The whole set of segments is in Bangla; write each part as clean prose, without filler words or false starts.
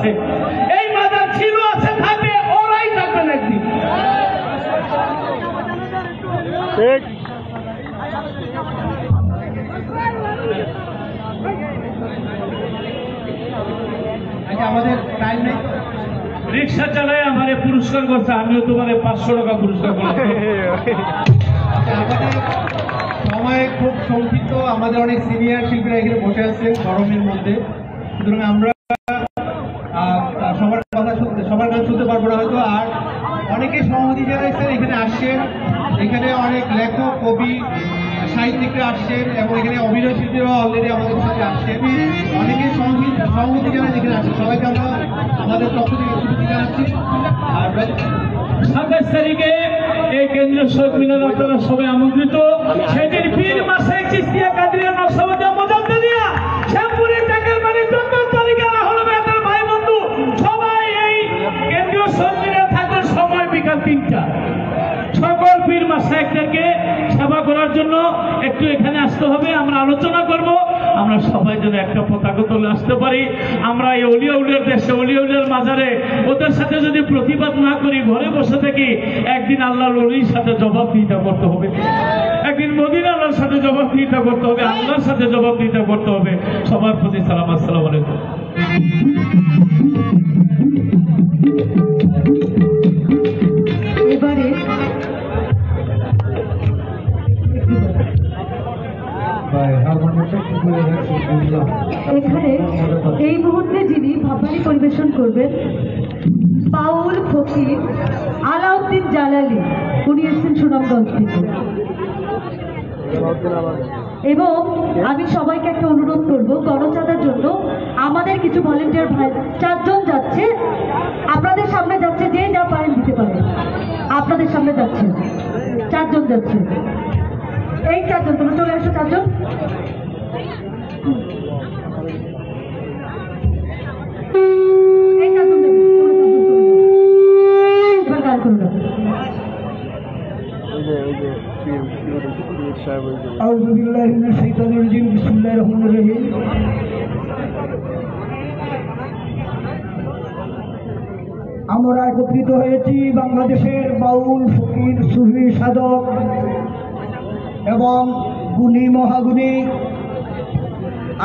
আছে, এই মাজার ছিল, আছে, থাকবে, ওরাই থাকবেন একদিন। আমাদের টাইম নেই, রিক্সা চালায় আমারে পুরস্কার করছে, আমিও তোমারে 500 টাকা পুরস্কার করছি। আমাদের সময় খুব সংক্ষিপ্ত, আমাদের অনেক সিনিয়র শিল্পীরা এখানে বসে আছেন গরমের মধ্যে, সুতরাং আমরা সবার কথা শুনতে, সবার গান শুনতে পারবো না হয়তো। আর অনেকে সহমতি জানাইছেন, এখানে আসছেন, এখানে অনেক লেখক, কবি, সাহিত্যিকরা আসছেন এবং এখানে অভিনয় শিল্পীরা অলরেডি আমাদের সাথে আসছেন। অনেকে সহমতি জানাই এখানে আসছেন, সবাইকে আমরা আমাদের পক্ষ থেকে স্বীকৃতি জানাচ্ছি। আর 27 তারিখে এই কেন্দ্রীয় শহীদ মিনার আপনারা সবাই আমন্ত্রিত। সেদিন পীর মাসায়েখ চিশতিয়া কাদরিয়া নকশবন্দিয়া মুজাদ্দিদিয়া শ্যামপুরি ত্যাগের বাড়ি 14 তারিখে আহলে বায়াতের ভাই বন্ধু সবাই এই কেন্দ্রীয় শহীদ মিনারে থাকবেন। সময় বিকাল 3টা। সকল পীর মাসায়েখদেরকে সেবা করার জন্য একটু এখানে আসতে হবে, আমরা আলোচনা করব, আমরা সবাই যেন একটা পতাকা তুলে আসতে পারি। আমরা এই অলিয়া উলিয়ার দেশে, অলিয়া উলিয়ার মাজারে ওদের সাথে যদি প্রতিবাদ না করি, ঘরে বসে থাকি, একদিন আল্লাহর ওলির সাথে জবাবদিহিতা করতে হবে, একদিন মদিনা আল্লাহর সাথে জবাবদিহিতা করতে হবে, আল্লাহর সাথে জবাবদিহিতা করতে হবে। সবার প্রতি সালাম, আসসালামু আলাইকুম। এবারে এখানে এই মুহূর্তে যিনি ভাবনাটি পরিবেশন করবেন, বাউল ফকির আলাউদ্দিন জালালি, উনি এসেছেন সুনামগঞ্জ থেকে। এবং আমি সবাইকে একটা অনুরোধ করবো, গণচাঁদার জন্য আমাদের কিছু ভলেন্টিয়ার ভাই 4 জন যাচ্ছে, আপনাদের সামনে যাচ্ছে, যে যা পারেন দিতে পারেন, আপনাদের সামনে যাচ্ছে 4 জন যাচ্ছে। এই 4 জন, তোমরা চলে আসো 4 জন। এই 4 জন যাবে, এবার গান করো না। আউযু বিল্লাহি মিনাশ শাইতানির রাজিম, বিসমিল্লাহির রহমানির রহিম। আমরা একত্রিত হয়েছি বাংলাদেশের বাউল, ফকির, সুফি, সাধক এবং গুণী মহাগুণী,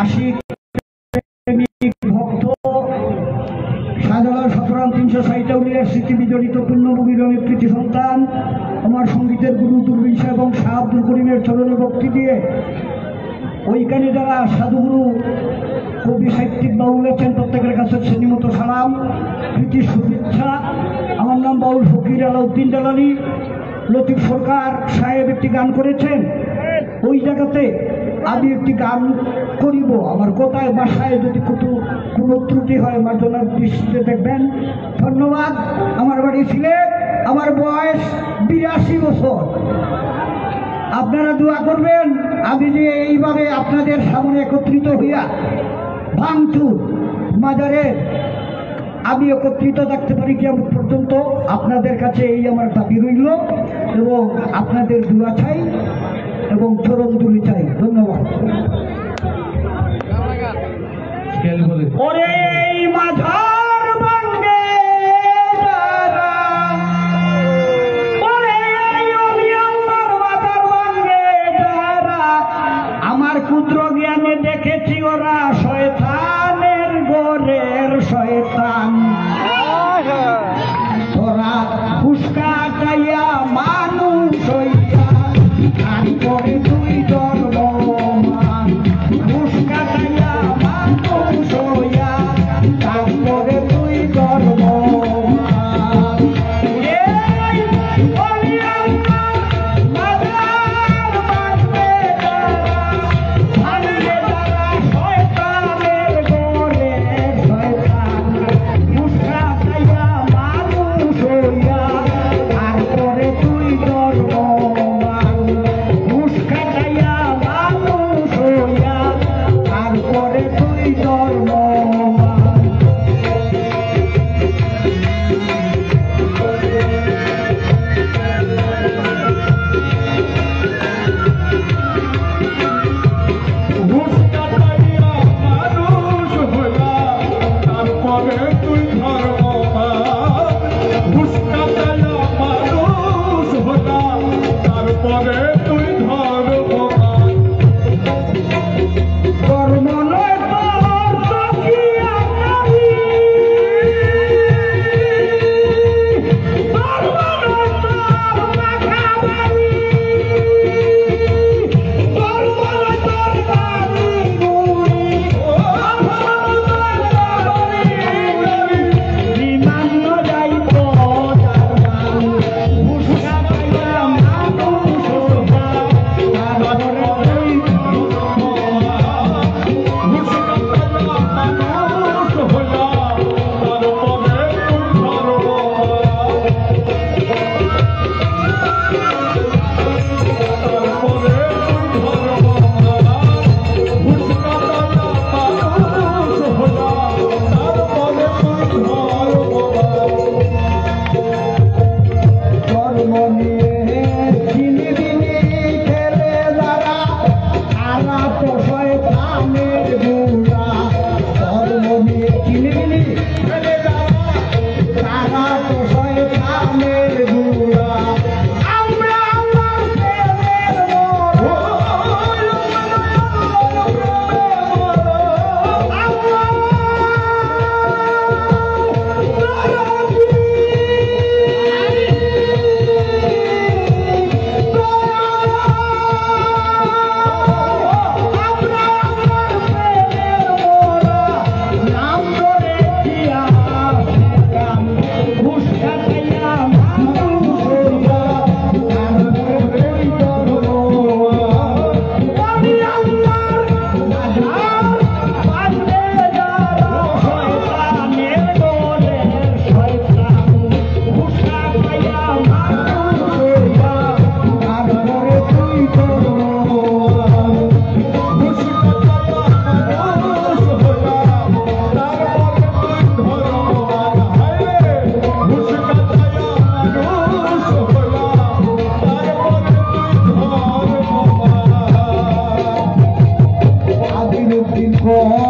আশিক, ভক্ত, শাহজালাল 17 স্মৃতি বিজড়িত পূর্ণভূমির অনেক কৃতি সন্তান, আমার সঙ্গীতের গুরু দুর্বিন শাহ এবং শাহ আব্দুল করিমের চরণে ভক্তি দিয়ে ওইখানে যারা সাধুগুরু, কবি, সাহিত্যিক, বাউল আছেন, প্রত্যেকের কাছে শ্রেণীমত সালাম, প্রীতি, শুভেচ্ছা। আমার নাম বাউল ফকির আলাউদ্দিন জালালি। লতিফ সরকার সাহেব একটি গান করেছেন, ওই জায়গাতে আমি একটি গান করিব। আমার কথায় বাসায় যদি কোনো ত্রুটি হয় মার্জনার দৃষ্টিতে দেখবেন। ধন্যবাদ। আমার বাড়ি সিলেট, আমার বয়স 82 বছর। আপনারা দোয়া করবেন আমি যে এইভাবে আপনাদের সামনে একত্রিত হইয়া ভাঙচুর মাজারে আমি একত্রিত থাকতে পারি কিয়ামত পর্যন্ত। আপনাদের কাছে এই আমার দাবি রইল এবং আপনাদের দোয়া চাই এবং চরণ দুলি চাই। ধন্যবাদ। ওরে এই মাঝার ভাঙ্গে যারা, ওরে এই অলি আল্লাহর মাঝার ভাঙ্গে যারা, আমার ক্ষুদ্র জ্ঞানে দেখেছি ওরা শয়তানের গোরের শয়তান। তোরা ফুসকা খাইয়া মানুষ হইয়া আর করে তুই জন্মমান। ফুসকা খাইয়া মানুষ হইয়া তারপরে তুই জন্মমান। এই অলি আল্লাহর মাজার ভাঙ্গে যারা, ভাঙ্গে যারা শয়তানের গোরের শয়তান। ফুসকা খাইয়া মানুষ হইয়া আর সকল